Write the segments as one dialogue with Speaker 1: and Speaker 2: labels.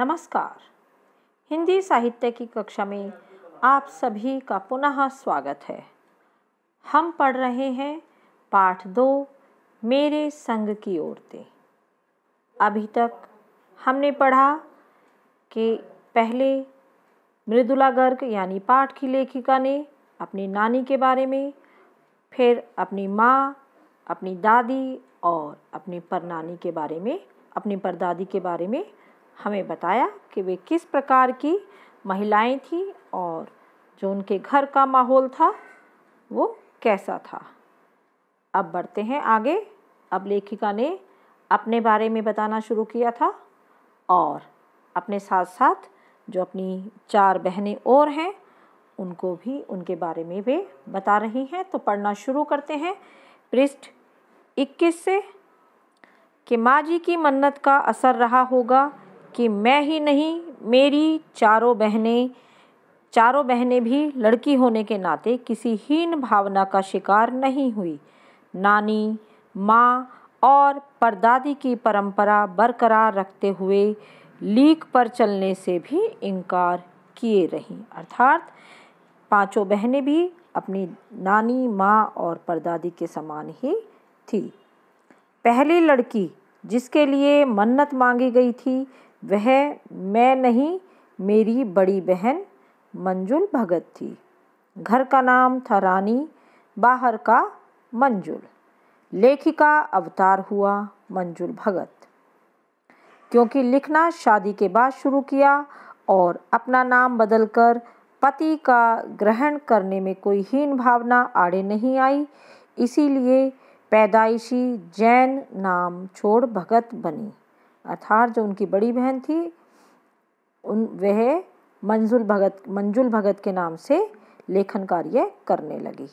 Speaker 1: नमस्कार। हिंदी साहित्य की कक्षा में आप सभी का पुनः स्वागत है। हम पढ़ रहे हैं पाठ 2 मेरे संग की औरतें। अभी तक हमने पढ़ा कि पहले मृदुला गर्ग यानी पाठ की लेखिका ने अपनी नानी के बारे में, फिर अपनी माँ, अपनी दादी और अपनी परनानी के बारे में, अपनी परदादी के बारे में हमें बताया कि वे किस प्रकार की महिलाएं थीं और जो उनके घर का माहौल था वो कैसा था। अब बढ़ते हैं आगे। अब लेखिका ने अपने बारे में बताना शुरू किया था और अपने साथ साथ जो अपनी 4 बहनें और हैं उनको भी उनके बारे में वे बता रही हैं। तो पढ़ना शुरू करते हैं पृष्ठ 21 से। कि माँ जी की मन्नत का असर रहा होगा कि मैं ही नहीं, मेरी चारों बहनें भी लड़की होने के नाते किसी हीन भावना का शिकार नहीं हुई। नानी, माँ और परदादी की परंपरा बरकरार रखते हुए लीक पर चलने से भी इनकार किए रहीं। अर्थात 5 बहनें भी अपनी नानी, माँ और परदादी के समान ही थी। पहली लड़की जिसके लिए मन्नत मांगी गई थी वह मैं नहीं, मेरी बड़ी बहन मंजुल भगत थी। घर का नाम था रानी, बाहर का मंजुल। लेखिका अवतार हुआ मंजुल भगत। क्योंकि लिखना शादी के बाद शुरू किया और अपना नाम बदलकर पति का ग्रहण करने में कोई हीन भावना आड़े नहीं आई, इसीलिए पैदाइशी जैन नाम छोड़ भगत बनी। अर्थात जो उनकी बड़ी बहन थी वह मंजुल भगत के नाम से लेखन कार्य करने लगी।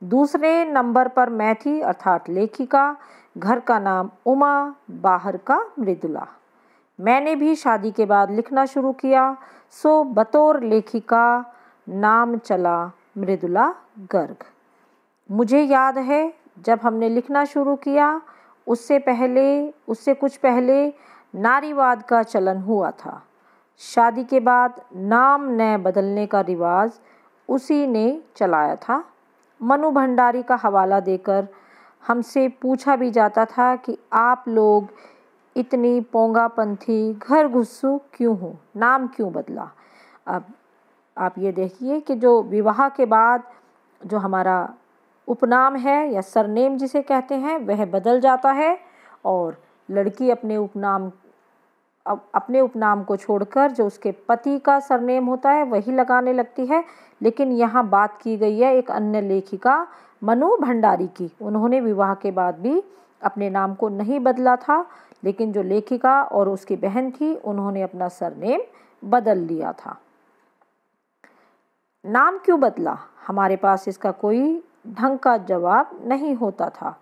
Speaker 1: दूसरे नंबर पर मैं थी, अर्थात लेखिका। घर का नाम उमा, बाहर का मृदुला। मैंने भी शादी के बाद लिखना शुरू किया, सो बतौर लेखिका नाम चला मृदुला गर्ग। मुझे याद है जब हमने लिखना शुरू किया उससे कुछ पहले नारीवाद का चलन हुआ था। शादी के बाद नाम न बदलने का रिवाज उसी ने चलाया था। मनु भंडारी का हवाला देकर हमसे पूछा भी जाता था कि आप लोग इतनी पोंगापंथी घर घुस्सू क्यों हो, नाम क्यों बदला। अब आप ये देखिए कि जो विवाह के बाद जो हमारा उपनाम है या सरनेम जिसे कहते हैं वह बदल जाता है और लड़की अपने उपनाम को छोड़कर जो उसके पति का सरनेम होता है वही लगाने लगती है। लेकिन यहाँ बात की गई है एक अन्य लेखिका मनु भंडारी की। उन्होंने विवाह के बाद भी अपने नाम को नहीं बदला था, लेकिन जो लेखिका और उसकी बहन थी उन्होंने अपना सरनेम बदल लिया था। नाम क्यों बदला? हमारे पास इसका कोई ढंग का जवाब नहीं होता था,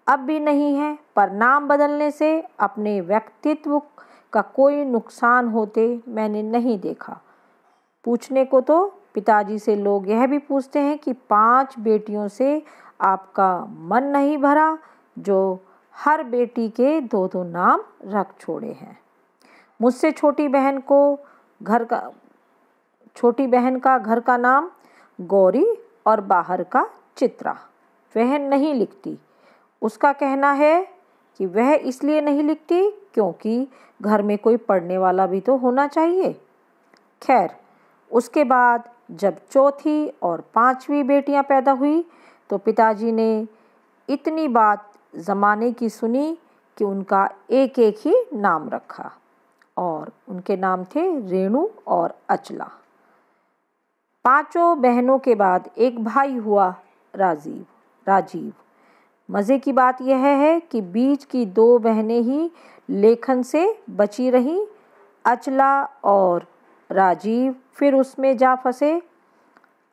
Speaker 1: अब भी नहीं है। पर नाम बदलने से अपने व्यक्तित्व का कोई नुकसान होते मैंने नहीं देखा। पूछने को तो पिताजी से लोग यह भी पूछते हैं कि 5 बेटियों से आपका मन नहीं भरा जो हर बेटी के 2-2 नाम रख छोड़े हैं। मुझसे छोटी बहन का घर का नाम गौरी और बाहर का चित्रा। वह नहीं लिखती। उसका कहना है कि वह इसलिए नहीं लिखती क्योंकि घर में कोई पढ़ने वाला भी तो होना चाहिए। खैर, उसके बाद जब 4थी और 5वीं बेटियां पैदा हुई तो पिताजी ने इतनी बात ज़माने की सुनी कि उनका एक ही नाम रखा और उनके नाम थे रेणु और अचला। 5 बहनों के बाद एक भाई हुआ राजीव। मज़े की बात यह है कि बीच की 2 बहनें ही लेखन से बची रहीं। अचला और राजीव फिर उसमें जा फंसे।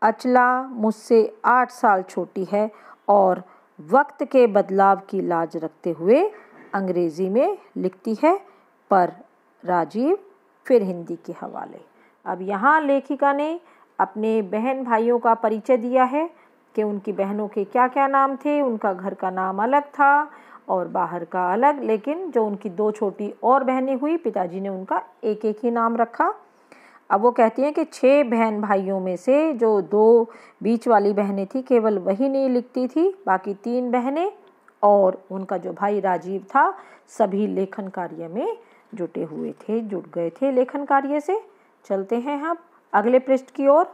Speaker 1: अचला मुझसे 8 साल छोटी है और वक्त के बदलाव की लाज रखते हुए अंग्रेज़ी में लिखती है, पर राजीव फिर हिंदी के हवाले। अब यहाँ लेखिका ने अपने बहन भाइयों का परिचय दिया है कि उनकी बहनों के क्या क्या नाम थे। उनका घर का नाम अलग था और बाहर का अलग। लेकिन जो उनकी 2 छोटी और बहनें हुई, पिताजी ने उनका एक एक ही नाम रखा। अब वो कहती हैं कि 6 बहन भाइयों में से जो 2 बीच वाली बहनें थी, केवल वही नहीं लिखती थी, बाकी 3 बहनें और उनका जो भाई राजीव था, सभी लेखन कार्य में जुट गए थे लेखन कार्य से। चलते हैं हम अगले पृष्ठ की ओर।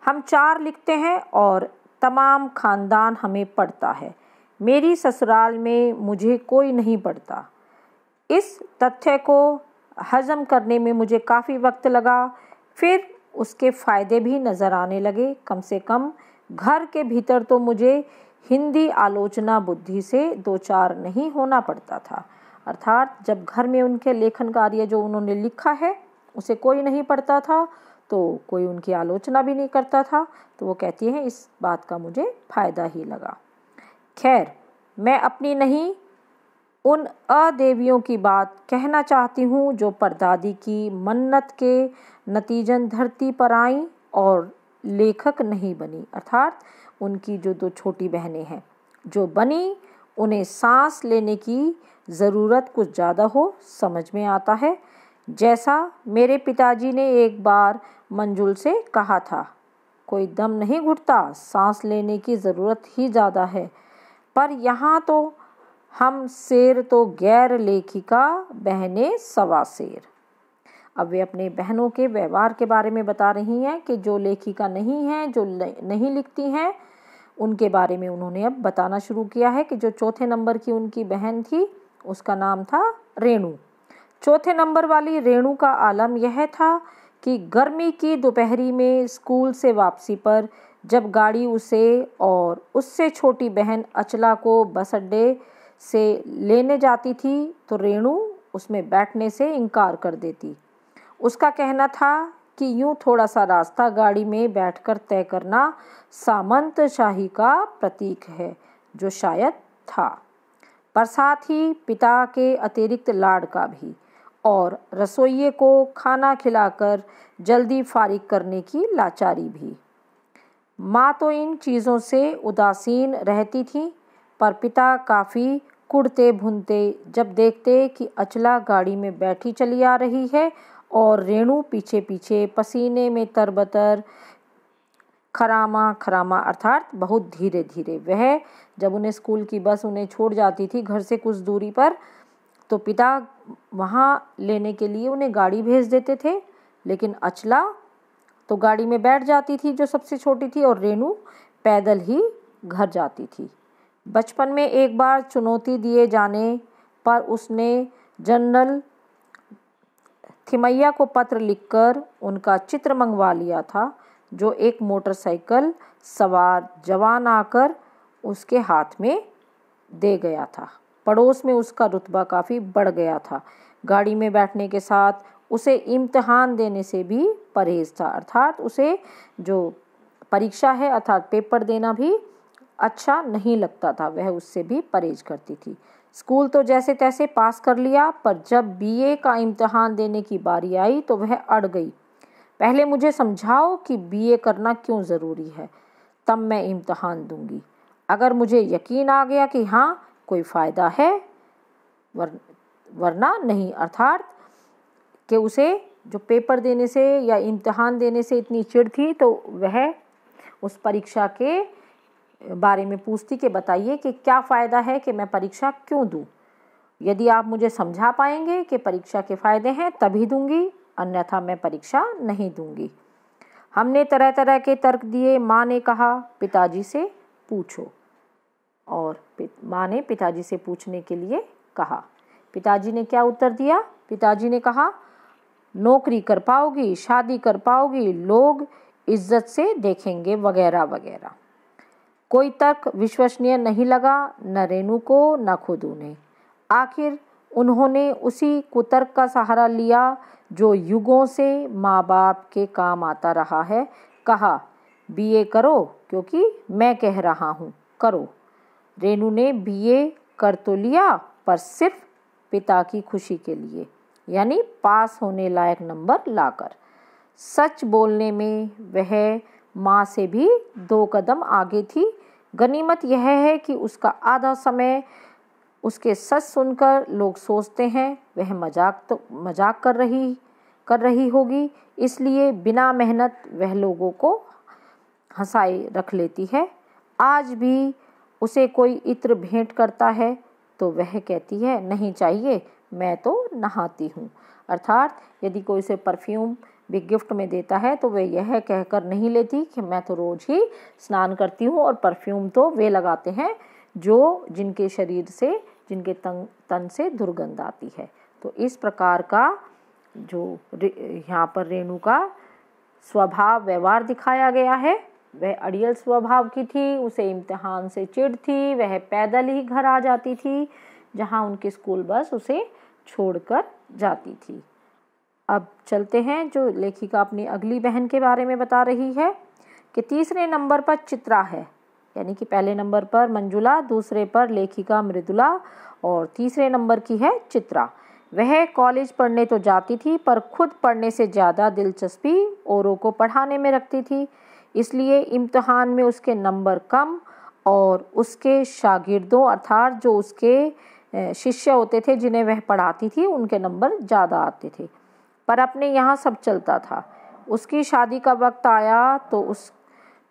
Speaker 1: हम 4 लिखते हैं और तमाम खानदान हमें पढ़ता है। मेरी ससुराल में मुझे कोई नहीं पढ़ता। इस तथ्य को हजम करने में मुझे काफ़ी वक्त लगा। फिर उसके फ़ायदे भी नज़र आने लगे। कम से कम घर के भीतर तो मुझे हिंदी आलोचना बुद्धि से 2-4 नहीं होना पड़ता था। अर्थात जब घर में उनके लेखन कार्य जो उन्होंने लिखा है उसे कोई नहीं पढ़ता था, तो कोई उनकी आलोचना भी नहीं करता था। तो वो कहती हैं इस बात का मुझे फ़ायदा ही लगा। खैर, मैं अपनी नहीं, उन अदेवियों की बात कहना चाहती हूँ जो परदादी की मन्नत के नतीजन धरती पर आईं और लेखक नहीं बनी। अर्थात उनकी जो 2 छोटी बहनें हैं, जो बनी, उन्हें सांस लेने की ज़रूरत कुछ ज़्यादा हो, समझ में आता है। जैसा मेरे पिताजी ने एक बार मंजुल से कहा था, कोई दम नहीं घुटता, सांस लेने की ज़रूरत ही ज़्यादा है। पर यहाँ तो हम शेर तो गैर लेखिका, बहनें सवा शेर। अब वे अपने बहनों के व्यवहार के बारे में बता रही हैं कि जो लेखिका नहीं हैं, जो नहीं लिखती हैं, उनके बारे में उन्होंने अब बताना शुरू किया है कि जो 4थे नंबर की उनकी बहन थी, उसका नाम था रेणु। 4थे नंबर वाली रेणु का आलम यह था कि गर्मी की दोपहरी में स्कूल से वापसी पर जब गाड़ी उसे और उससे छोटी बहन अचला को बस अड्डे से लेने जाती थी, तो रेणु उसमें बैठने से इनकार कर देती। उसका कहना था कि यूं थोड़ा सा रास्ता गाड़ी में बैठकर तय करना सामंतशाही का प्रतीक है, जो शायद था, पर साथ ही पिता के अतिरिक्त लाड का भी, और रसोइये को खाना खिलाकर जल्दी फारिग करने की लाचारी भी। माँ तो इन चीज़ों से उदासीन रहती थी, पर पिता काफ़ी कुढ़ते भुनते जब देखते कि अचला गाड़ी में बैठी चली आ रही है और रेणु पीछे पीछे पसीने में तरबतर खरामा खरामा, अर्थात बहुत धीरे धीरे। वह जब उन्हें स्कूल की बस उन्हें छोड़ जाती थी घर से कुछ दूरी पर, तो पिता वहाँ लेने के लिए उन्हें गाड़ी भेज देते थे, लेकिन अचला तो गाड़ी में बैठ जाती थी जो सबसे छोटी थी, और रेणु पैदल ही घर जाती थी। बचपन में एक बार चुनौती दिए जाने पर उसने जनरल थिमैया को पत्र लिखकर उनका चित्र मंगवा लिया था, जो एक मोटरसाइकिल सवार जवान आकर उसके हाथ में दे गया था। पड़ोस में उसका रुतबा काफ़ी बढ़ गया था। गाड़ी में बैठने के साथ उसे इम्तिहान देने से भी परहेज था, अर्थात उसे जो परीक्षा है अर्थात पेपर देना भी अच्छा नहीं लगता था, वह उससे भी परहेज करती थी। स्कूल तो जैसे तैसे पास कर लिया, पर जब बीए का इम्तिहान देने की बारी आई तो वह अड़ गई। पहले मुझे समझाओ कि बीए करना क्यों ज़रूरी है, तब मैं इम्तिहान दूंगी। अगर मुझे यकीन आ गया कि हाँ कोई फ़ायदा है, वरना नहीं। अर्थात कि उसे जो पेपर देने से या इम्तिहान देने से इतनी चिढ़ थी, तो वह उस परीक्षा के बारे में पूछती कि बताइए कि क्या फ़ायदा है कि मैं परीक्षा क्यों दूं। यदि आप मुझे समझा पाएंगे कि परीक्षा के फ़ायदे हैं तभी दूंगी, अन्यथा मैं परीक्षा नहीं दूंगी। हमने तरह तरह के तर्क दिए। माँ ने कहा पिताजी से पूछो, और माँ ने पिताजी से पूछने के लिए कहा। पिताजी ने क्या उत्तर दिया? पिताजी ने कहा नौकरी कर पाओगी, शादी कर पाओगी, लोग इज्जत से देखेंगे, वगैरह वगैरह। कोई तर्क विश्वसनीय नहीं लगा, न रेणु को न खुद उन्हें। आखिर उन्होंने उसी कुतर्क का सहारा लिया जो युगों से माँ बाप के काम आता रहा है। कहा बीए करो, क्योंकि मैं कह रहा हूँ करो। रेणु ने बीए कर तो लिया, पर सिर्फ पिता की खुशी के लिए, यानी पास होने लायक नंबर लाकर। सच बोलने में वह माँ से भी 2 कदम आगे थी। गनीमत यह है कि उसका आधा समय उसके सच सुनकर लोग सोचते हैं वह मजाक कर रही होगी, इसलिए बिना मेहनत वह लोगों को हंसाए रख लेती है। आज भी उसे कोई इत्र भेंट करता है तो वह कहती है नहीं चाहिए, मैं तो नहाती हूँ। अर्थात यदि कोई उसे परफ्यूम भी गिफ्ट में देता है तो वे यह कहकर नहीं लेती कि मैं तो रोज ही स्नान करती हूँ, और परफ्यूम तो वे लगाते हैं जिनके शरीर से, जिनके तन से दुर्गंध आती है। तो इस प्रकार का जो यहाँ पर रेणु का स्वभाव व्यवहार दिखाया गया है, वह अड़ियल स्वभाव की थी। उसे इम्तिहान से चिढ़ थी, वह पैदल ही घर आ जाती थी जहाँ उनकी स्कूल बस उसे छोड़कर जाती थी। अब चलते हैं जो लेखिका अपनी अगली बहन के बारे में बता रही है कि तीसरे नंबर पर चित्रा है, यानी कि पहले नंबर पर मंजुला, दूसरे पर लेखिका मृदुला और तीसरे नंबर की है चित्रा। वह कॉलेज पढ़ने तो जाती थी पर खुद पढ़ने से ज़्यादा दिलचस्पी औरों को पढ़ाने में रखती थी, इसलिए इम्तिहान में उसके नंबर कम और उसके शागिर्दों अर्थात जो उसके शिष्य होते थे जिन्हें वह पढ़ाती थी उनके नंबर ज़्यादा आते थे। पर अपने यहाँ सब चलता था। उसकी शादी का वक्त आया तो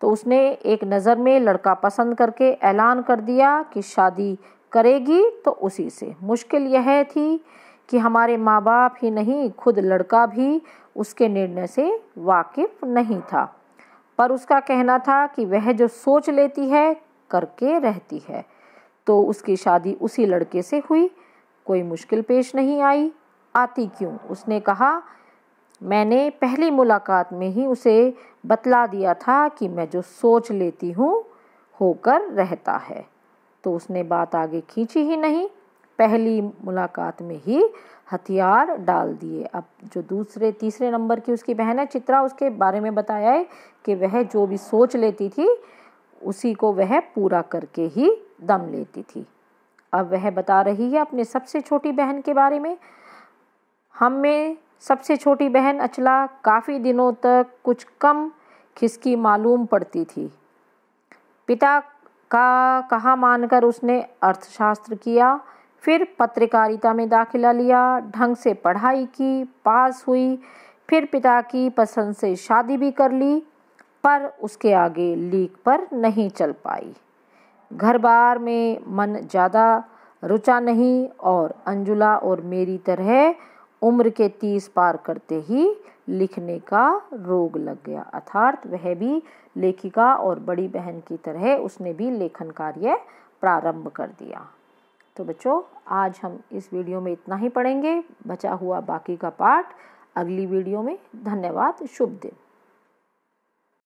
Speaker 1: उसने एक नज़र में लड़का पसंद करके ऐलान कर दिया कि शादी करेगी तो उसी से। मुश्किल यह थी कि हमारे माँ बाप ही नहीं, खुद लड़का भी उसके निर्णय से वाकिफ नहीं था, पर उसका कहना था कि वह जो सोच लेती है करके रहती है। तो उसकी शादी उसी लड़के से हुई। कोई मुश्किल पेश नहीं आई। आती क्यों? उसने कहा, मैंने पहली मुलाकात में ही उसे बतला दिया था कि मैं जो सोच लेती हूँ होकर रहता है। तो उसने बात आगे खींची ही नहीं, पहली मुलाकात में ही हथियार डाल दिए। अब जो तीसरे नंबर की उसकी बहन है चित्रा, उसके बारे में बताया है कि वह जो भी सोच लेती थी उसी को वह पूरा करके ही दम लेती थी। अब वह बता रही है अपने सबसे छोटी बहन के बारे में। हम में सबसे छोटी बहन अचला काफ़ी दिनों तक कुछ कम खिसकी मालूम पड़ती थी। पिता का कहा मानकर उसने अर्थशास्त्र किया, फिर पत्रकारिता में दाखिला लिया, ढंग से पढ़ाई की, पास हुई, फिर पिता की पसंद से शादी भी कर ली, पर उसके आगे लीक पर नहीं चल पाई। घर बार में मन ज़्यादा रुचा नहीं और अंजुला और मेरी तरह उम्र के 30 पार करते ही लिखने का रोग लग गया। अर्थात वह भी लेखिका और बड़ी बहन की तरह उसने भी लेखन कार्य प्रारंभ कर दिया। तो बच्चों, आज हम इस वीडियो में इतना ही पढ़ेंगे। बचा हुआ बाकी का पाठ अगली वीडियो में। धन्यवाद। शुभ दिन।